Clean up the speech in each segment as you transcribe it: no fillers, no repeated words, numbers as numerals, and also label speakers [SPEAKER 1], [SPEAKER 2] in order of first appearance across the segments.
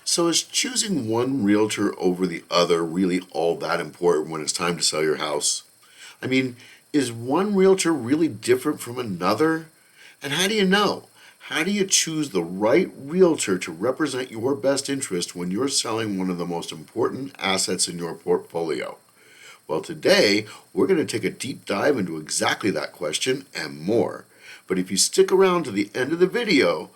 [SPEAKER 1] So is choosing one realtor over the other really all that important when it's time to sell your house? I mean, is one realtor really different from another? And how do you know? How do you choose the right realtor to represent your best interest when you're selling one of the most important assets in your portfolio? Well, today we're going to take a deep dive into exactly that question and more. But if you stick around to the end of the video,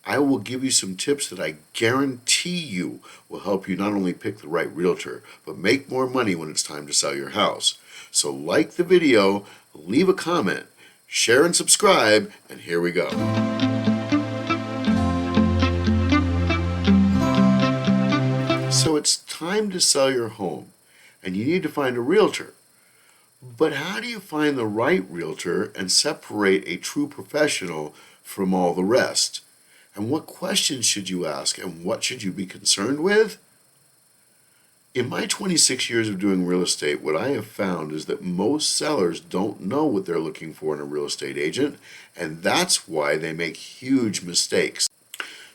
[SPEAKER 1] I will give you some tips that I guarantee you will help you not only pick the right realtor, but make more money when it's time to sell your house. So like the video, leave a comment, share and subscribe, and here we go. So it's time to sell your home, and you need to find a realtor. But how do you find the right realtor and separate a true professional from all the rest? And what questions should you ask and what should you be concerned with? In my 26 years of doing real estate, what I have found is that most sellers don't know what they're looking for in a real estate agent, and that's why they make huge mistakes.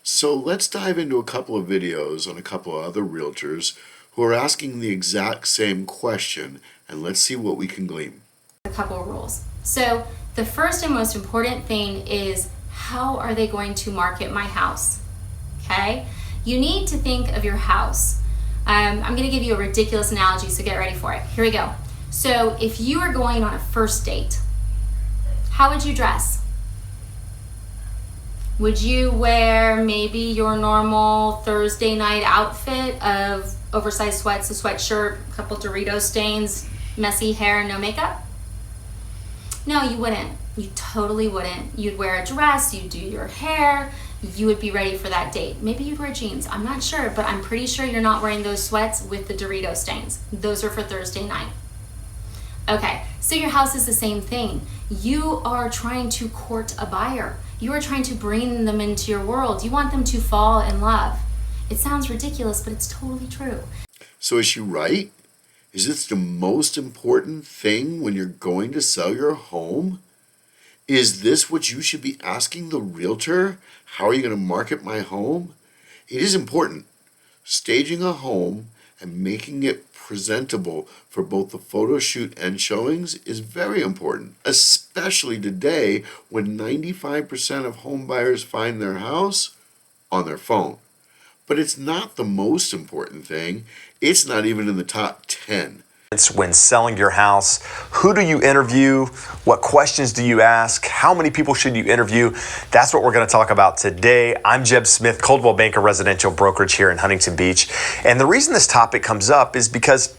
[SPEAKER 1] So let's dive into a couple of videos on a couple of other realtors who are asking the exact same question, and let's see what we can glean.
[SPEAKER 2] A couple of rules. So the first and most important thing is, how are they going to market my house? Okay? You need to think of your house. I'm going to give you a ridiculous analogy, so get ready for it. Here we go. So if you are going on a first date, how would you dress? Would you wear maybe your normal Thursday night outfit of oversized sweats, a sweatshirt, a couple Dorito stains, messy hair, and no makeup? No, you wouldn't. You totally wouldn't. You'd wear a dress, you'd do your hair, you would be ready for that date. Maybe you'd wear jeans, I'm not sure, but I'm pretty sure you're not wearing those sweats with the Dorito stains. Those are for Thursday night. Okay, so your house is the same thing. You are trying to court a buyer. You are trying to bring them into your world. You want them to fall in love. It sounds ridiculous, but it's totally true.
[SPEAKER 1] So is she right? Is this the most important thing when you're going to sell your home? Is this what you should be asking the realtor? How are you going to market my home? It is important. Staging a home and making it presentable for both the photo shoot and showings is very important, especially today when 95% of home buyers find their house on their phone. But it's not the most important thing. It's not even in the top 10.
[SPEAKER 3] When selling your house, who do you interview? What questions do you ask? How many people should you interview? That's what we're going to talk about today. I'm Jeb Smith, Coldwell Banker Residential Brokerage here in Huntington Beach. And the reason this topic comes up is because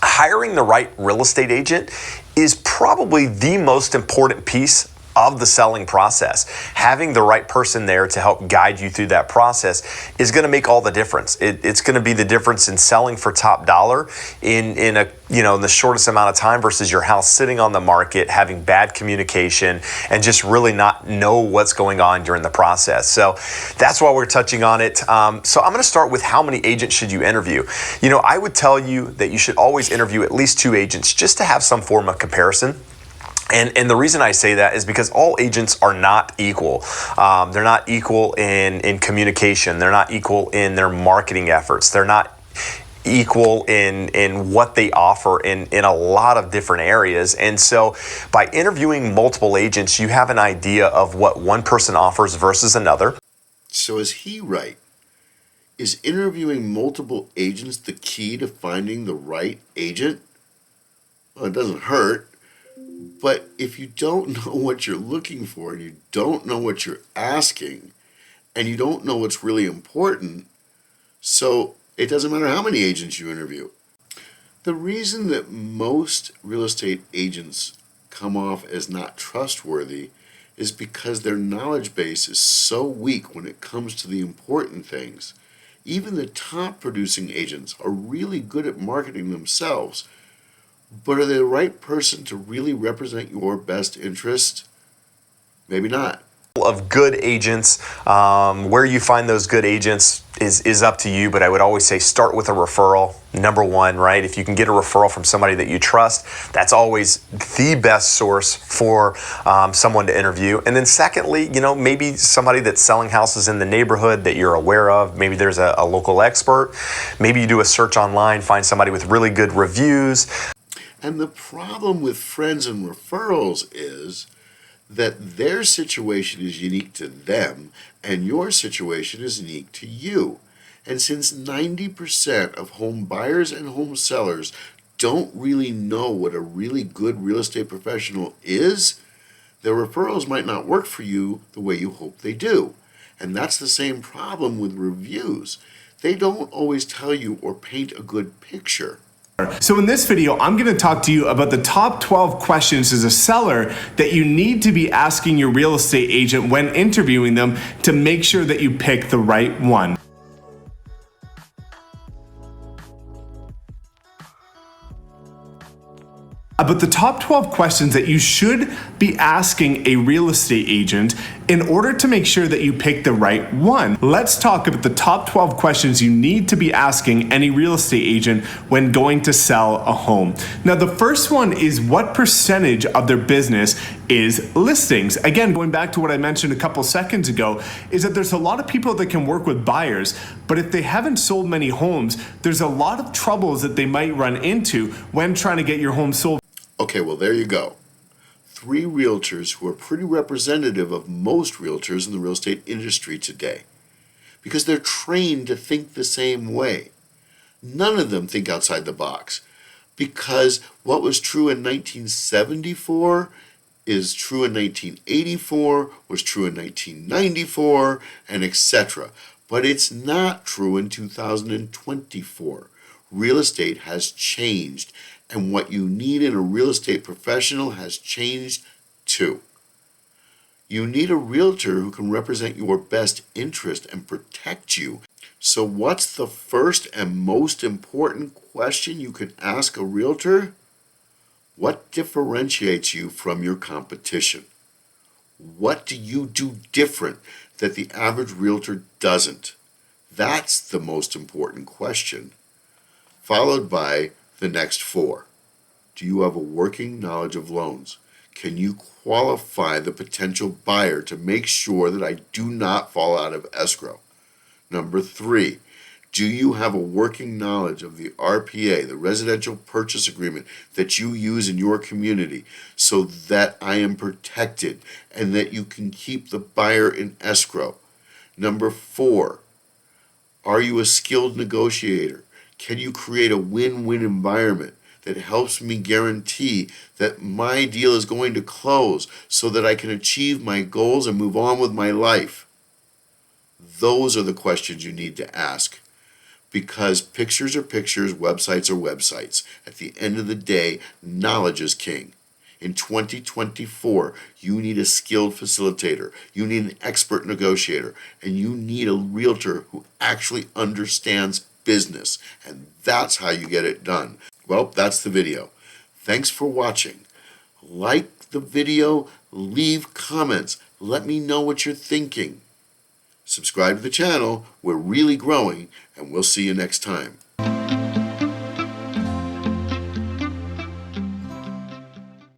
[SPEAKER 3] hiring the right real estate agent is probably the most important piece of the selling process. Having the right person there to help guide you through that process is going to make all the difference. It's going to be the difference in selling for top dollar in the shortest amount of time versus your house sitting on the market, having bad communication, and just really not know what's going on during the process. So that's why we're touching on it. So I'm going to start with how many agents should you interview? I would tell you that you should always interview at least 2 agents just to have some form of comparison. And the reason I say that is because all agents are not equal. They're not equal in communication. They're not equal in their marketing efforts. They're not equal in what they offer in a lot of different areas. And so by interviewing multiple agents, you have an idea of what one person offers versus another.
[SPEAKER 1] So is he right? Is interviewing multiple agents the key to finding the right agent? Well, it doesn't hurt. But if you don't know what you're looking for, and you don't know what you're asking, and you don't know what's really important, so it doesn't matter how many agents you interview. The reason that most real estate agents come off as not trustworthy is because their knowledge base is so weak when it comes to the important things. Even the top producing agents are really good at marketing themselves. But are they the right person to really represent your best interest? Maybe not.
[SPEAKER 3] Of good agents. Where you find those good agents is up to you, but I would always say start with a referral. Number one, right? If you can get a referral from somebody that you trust, that's always the best source for someone to interview. And then secondly, maybe somebody that's selling houses in the neighborhood that you're aware of. Maybe there's a local expert. Maybe you do a search online, find somebody with really good reviews.
[SPEAKER 1] And the problem with friends and referrals is that their situation is unique to them and your situation is unique to you. And since 90% of home buyers and home sellers don't really know what a really good real estate professional is, their referrals might not work for you the way you hope they do. And that's the same problem with reviews. They don't always tell you or paint a good picture.
[SPEAKER 4] So in this video, I'm going to talk to you about the top 12 questions as a seller that you need to be asking your real estate agent when interviewing them to make sure that you pick the right one. About the top 12 questions that you should be asking a real estate agent in order to make sure that you pick the right one. Let's talk about the top 12 questions you need to be asking any real estate agent when going to sell a home. Now, the first one is what percentage of their business is listings. Again, going back to what I mentioned a couple seconds ago, is that there's a lot of people that can work with buyers, but if they haven't sold many homes, there's a lot of troubles that they might run into when trying to get your home sold.
[SPEAKER 1] Okay, well, there you go. 3 realtors who are pretty representative of most realtors in the real estate industry today because they're trained to think the same way. None of them think outside the box because what was true in 1974 is true in 1984, was true in 1994, and etc. But it's not true in 2024. Real estate has changed, and what you need in a real estate professional has changed too. You need a realtor who can represent your best interest and protect you. So what's the first and most important question you can ask a realtor? What differentiates you from your competition? What do you do different that the average realtor doesn't? That's the most important question. Followed by the next 4. Do you have a working knowledge of loans? Can you qualify the potential buyer to make sure that I do not fall out of escrow? Number 3, do you have a working knowledge of the RPA, the residential purchase agreement that you use in your community so that I am protected and that you can keep the buyer in escrow? Number 4, are you a skilled negotiator? Can you create a win-win environment that helps me guarantee that my deal is going to close so that I can achieve my goals and move on with my life? Those are the questions you need to ask, because pictures are pictures, websites are websites. At the end of the day, knowledge is king. In 2024, you need a skilled facilitator, you need an expert negotiator, and you need a realtor who actually understands business, and that's how you get it done. Well, that's the video. Thanks for watching. Like the video, leave comments, let me know what you're thinking. Subscribe to the channel, we're really growing, and we'll see you next time.